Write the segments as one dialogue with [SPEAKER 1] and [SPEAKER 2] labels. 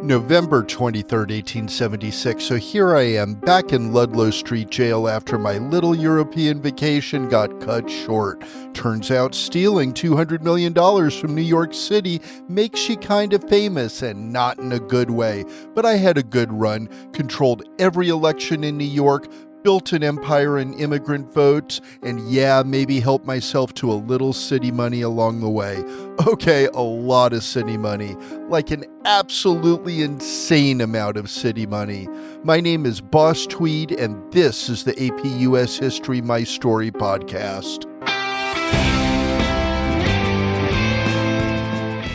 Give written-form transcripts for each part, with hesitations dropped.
[SPEAKER 1] November 23rd, 1876. So here I am back in Ludlow Street Jail after my little European vacation got cut short. Turns out stealing $200 million from New York City makes you kind of famous, and not in a good way. But I had a good run, controlled every election in New York, built an empire in immigrant votes, and yeah, maybe helped myself to a little city money along the way. Okay, a lot of city money, like an absolutely insane amount of city money. My name is Boss Tweed, and this is the AP US History My Story podcast.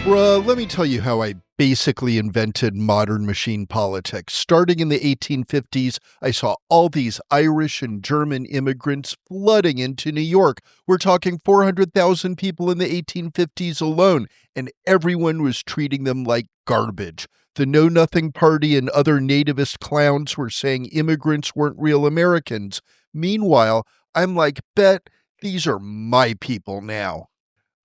[SPEAKER 1] Let me tell you how I basically invented modern machine politics. Starting in the 1850s, I saw all these Irish and German immigrants flooding into New York. We're talking 400,000 people in the 1850s alone, and everyone was treating them like garbage. The Know Nothing Party and other nativist clowns were saying immigrants weren't real Americans. Meanwhile, I'm like, bet these are my people now.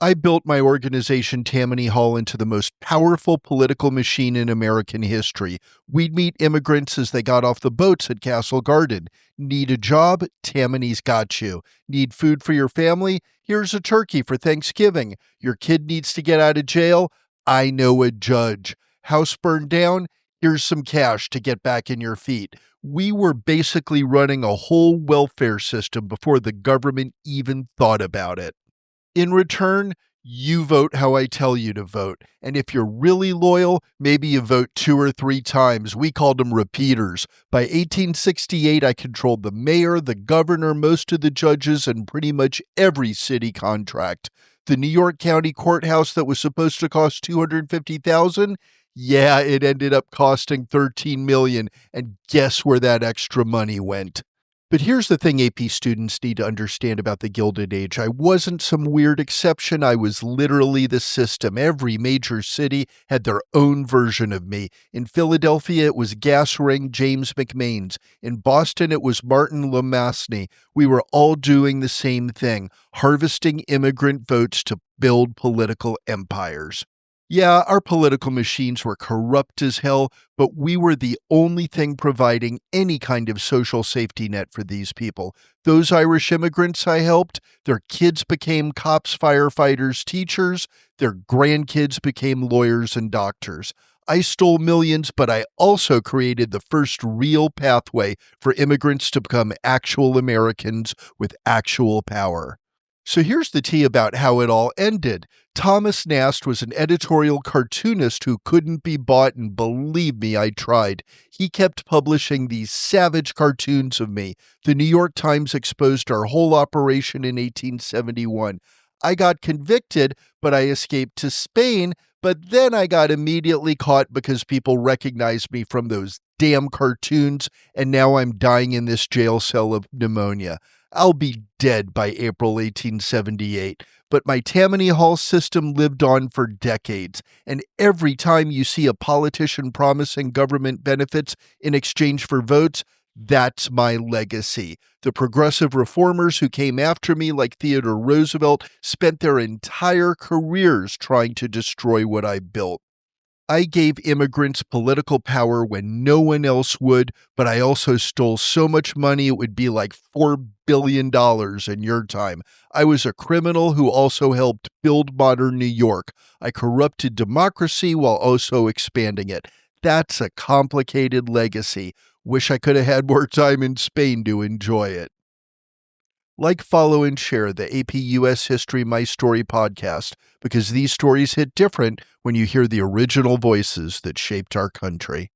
[SPEAKER 1] I built my organization, Tammany Hall, into the most powerful political machine in American history. We'd meet immigrants as they got off the boats at Castle Garden. Need a job? Tammany's got you. Need food for your family? Here's a turkey for Thanksgiving. Your kid needs to get out of jail? I know a judge. House burned down? Here's some cash to get back in your feet. We were basically running a whole welfare system before the government even thought about it. In return, you vote how I tell you to vote. And if you're really loyal, maybe you vote 2 or 3 times. We called them repeaters. By 1868, I controlled the mayor, the governor, most of the judges, and pretty much every city contract. The New York County courthouse that was supposed to cost $250,000, yeah, it ended up costing $13 million. And guess where that extra money went? But here's the thing AP students need to understand about the Gilded Age. I wasn't some weird exception. I was literally the system. Every major city had their own version of me. In Philadelphia, it was Gas Ring James McMains. In Boston, it was Martin LeMasney. We were all doing the same thing, harvesting immigrant votes to build political empires. Yeah, our political machines were corrupt as hell, but we were the only thing providing any kind of social safety net for these people. Those Irish immigrants I helped, their kids became cops, firefighters, teachers. Their grandkids became lawyers and doctors. I stole millions, but I also created the first real pathway for immigrants to become actual Americans with actual power. So here's the tea about how it all ended. Thomas Nast was an editorial cartoonist who couldn't be bought, and believe me, I tried. He kept publishing these savage cartoons of me. The New York Times exposed our whole operation in 1871. I got convicted, but I escaped to Spain, but then I got immediately caught because people recognized me from those damn cartoons, and now I'm dying in this jail cell of pneumonia. I'll be dead by April 1878, but my Tammany Hall system lived on for decades, and every time you see a politician promising government benefits in exchange for votes, that's my legacy. The progressive reformers who came after me, like Theodore Roosevelt, spent their entire careers trying to destroy what I built. I gave immigrants political power when no one else would, but I also stole so much money it would be like $4 billion in your time. I was a criminal who also helped build modern New York. I corrupted democracy while also expanding it. That's a complicated legacy. Wish I could have had more time in Spain to enjoy it. Like, follow, and share the AP US History My Story podcast, because these stories hit different when you hear the original voices that shaped our country.